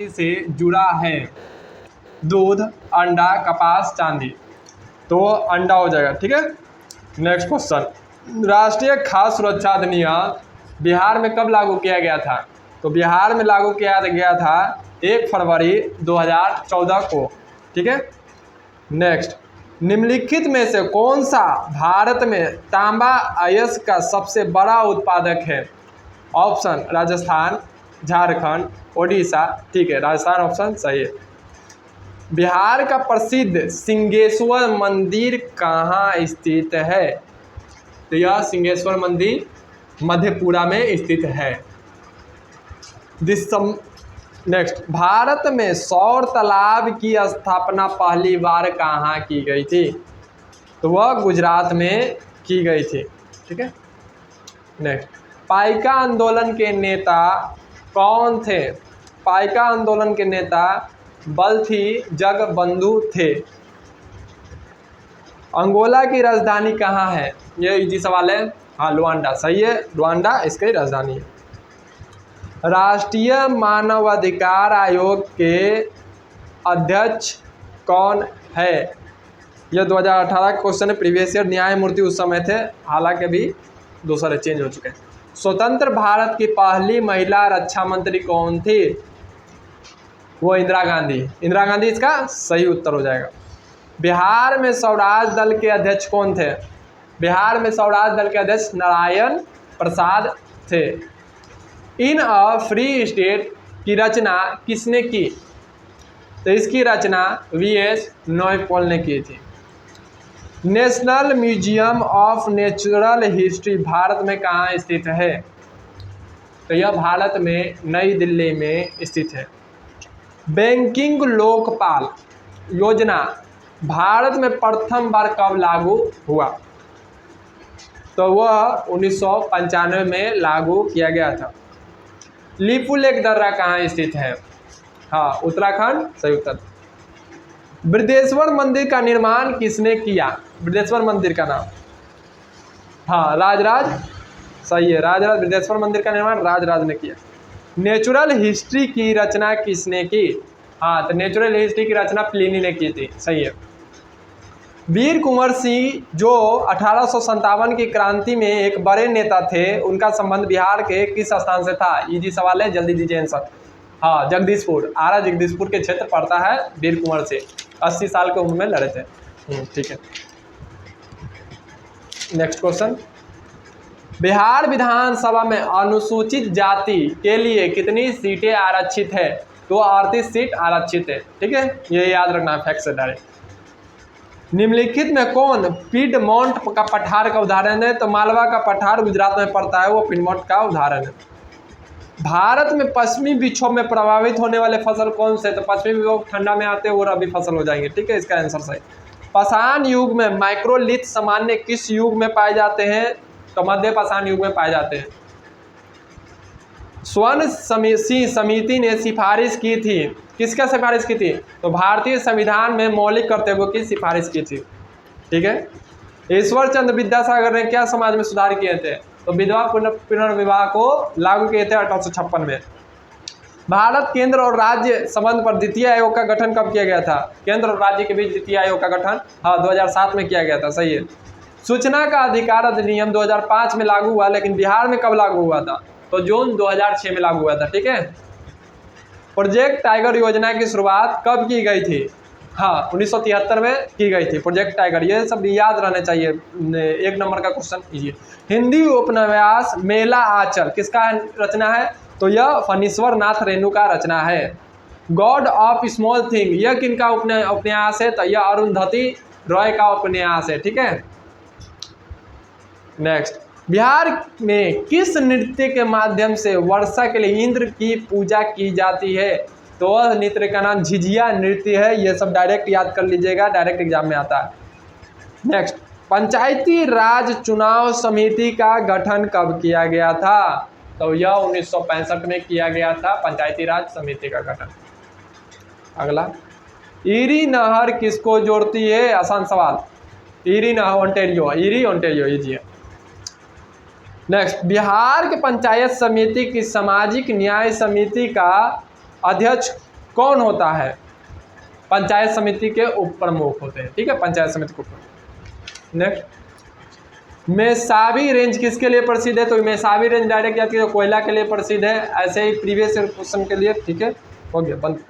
से जुड़ा है? दूध, अंडा, कपास, चांदी। तो अंडा हो जाएगा। ठीक है। नेक्स्ट क्वेश्चन, राष्ट्रीय खाद्य सुरक्षा अधिनियम बिहार में कब लागू किया गया था? तो बिहार में लागू किया गया था 1 फरवरी 2014 को। ठीक है। नेक्स्ट, निम्नलिखित में से कौन सा भारत में तांबा अयस्क का सबसे बड़ा उत्पादक है? ऑप्शन राजस्थान, झारखंड, ओडिशा। ठीक है, राजस्थान ऑप्शन सही है। बिहार का प्रसिद्ध सिंहेश्वर मंदिर कहाँ स्थित है? तो यह सिंहेश्वर मंदिर मधेपुरा में स्थित है। नेक्स्ट, भारत में सौर तालाब की स्थापना पहली बार कहाँ की गई थी? तो वह गुजरात में की गई थी। ठीक है। नेक्स्ट, पाइका आंदोलन के नेता कौन थे? पाइका आंदोलन के नेता बल्थी जगबंधु थे। अंगोला की राजधानी कहाँ है? ये इजी सवाल है। हाँ, लुआंडा सही है, लुआंडा इसकी राजधानी है। राष्ट्रीय मानवाधिकार आयोग के अध्यक्ष कौन है? यह 2018 का क्वेश्चन है, प्रीवियस ईयर। न्यायमूर्ति उस समय थे, हालांकि अभी दूसरे चेंज हो चुके हैं। स्वतंत्र भारत की पहली महिला रक्षा मंत्री कौन थी? वो इंदिरा गांधी। इंदिरा गांधी इसका सही उत्तर हो जाएगा। बिहार में स्वराज दल के अध्यक्ष कौन थे? बिहार में स्वराज दल के अध्यक्ष नारायण प्रसाद थे। इन अ फ्री स्टेट की रचना किसने की? तो इसकी रचना वीएस नौफल ने की थी। National museum of natural history Bharat में कहाँ स्थित है? तो यह भारत में नई दिल्ली में स्थित है। बैंकिंग लोकपाल योजना भारत में प्रथम बार कब लागू हुआ? तो वह 1995 में लागू किया गया था। लीपू लेक दर्रा कहाँ स्थित है? हाँ, उत्तराखंड सही उत्तर। बृहदेश्वर मंदिर का निर्माण किसने किया? बृहदेश्वर मंदिर का नाम, हाँ, राजराज सही है, राजराज। बृहदेश्वर मंदिर का निर्माण राजराज ने किया। नेचुरल हिस्ट्री की रचना किसने की? हाँ, तो नेचुरल हिस्ट्री की रचना प्लिनी ने की थी, सही है। वीर कुंवर सिंह जो 1857 की क्रांति में एक बड़े नेता थे, उनका संबंध बिहार के किस स्थान से था? इजी सवाल है, जल्दी दीजिए आंसर। हाँ, जगदीशपुर, आरा जगदीशपुर के क्षेत्र पड़ता है वीर कुंवर सिंह। 80 साल की उम्र में लड़े थे। ठीक है। नेक्स्ट क्वेश्चन, बिहार विधानसभा में अनुसूचित जाति के लिए कितनी सीटें आरक्षित है? तो 38 सीट आरक्षित है। ठीक है, ये याद रखना है, फैक्ट से डायरेक्ट। निम्नलिखित में कौन पिडमोंट का पठार का उदाहरण है? तो मालवा का पठार गुजरात में पड़ता है, वो पिडमोंट का उदाहरण है। भारत में पश्चिमी विक्षोभ में प्रभावित होने वाले फसल कौन से? तो पश्चिमी विक्षोभ ठंडा में आते हैं, वो रबी फसल हो जाएंगे। ठीक है, इसका आंसर सही। पाषाण युग में माइक्रोलिथ सामान्य किस युग में पाए जाते हैं? तो मध्य पाषाण युग में पाए जाते हैं। स्वर्ण समिति ने सिफारिश की थी, किसका सिफारिश की थी? तो भारतीय संविधान में मौलिक कर्तव्यों की सिफारिश की थी। ठीक है। ईश्वर चंद्र विद्यासागर ने क्या समाज में सुधार किए थे? तो विधवा पुनर्विवाह को लागू किए थे 1856 में। भारत केंद्र और राज्य संबंध पर द्वितीय आयोग का गठन कब किया गया था? केंद्र और राज्य के बीच द्वितीय आयोग का गठन, हाँ, 2007 में किया गया था, सही है। सूचना का अधिकार अधिनियम 2005 में लागू हुआ, लेकिन बिहार में कब लागू हुआ था? तो जून 2006 में लागू हुआ था। ठीक है। प्रोजेक्ट टाइगर योजना की शुरुआत कब की गई थी? हाँ, 1973 में की गई थी प्रोजेक्ट टाइगर। ये सब याद रहने चाहिए, 1 नंबर का क्वेश्चन कीजिए। हिंदी उपन्यास मेला आंचल किसका रचना है? तो यह फणीश्वर नाथ रेणु का रचना है। गॉड ऑफ स्मॉल थिंग यह किनका उपन्यास है? तो यह अरुंधति रॉय का उपन्यास है। ठीक है। नेक्स्ट, बिहार में किस नृत्य के माध्यम से वर्षा के लिए इंद्र की पूजा की जाती है? तो वह नृत्य का नाम झिझिया नृत्य है। ये सब डायरेक्ट याद कर लीजिएगा, डायरेक्ट एग्जाम में आता है। नेक्स्ट, पंचायती राज चुनाव समिति का गठन कब किया गया था? तो यह 1965 में किया गया था, पंचायती राज समिति का गठन। अगला, ईरी नहर किसको जोड़ती है? आसान सवाल। ईरी नहर ओंटारियो, ईरी ओंटारियो, इजी है। नेक्स्ट, बिहार के पंचायत समिति की सामाजिक न्याय समिति का अध्यक्ष कौन होता है? पंचायत समिति के उप प्रमुख होते हैं, ठीक है, पंचायत समिति के उप प्रमुख। नेक्स्ट, मेसाबी रेंज किसके लिए प्रसिद्ध है? तो मेसाबी रेंज डायरेक्ट याद कीजिए कोयला के लिए प्रसिद्ध है। ऐसे ही प्रीवियस क्वेश्चन के लिए, ठीक है, हो गया बंद।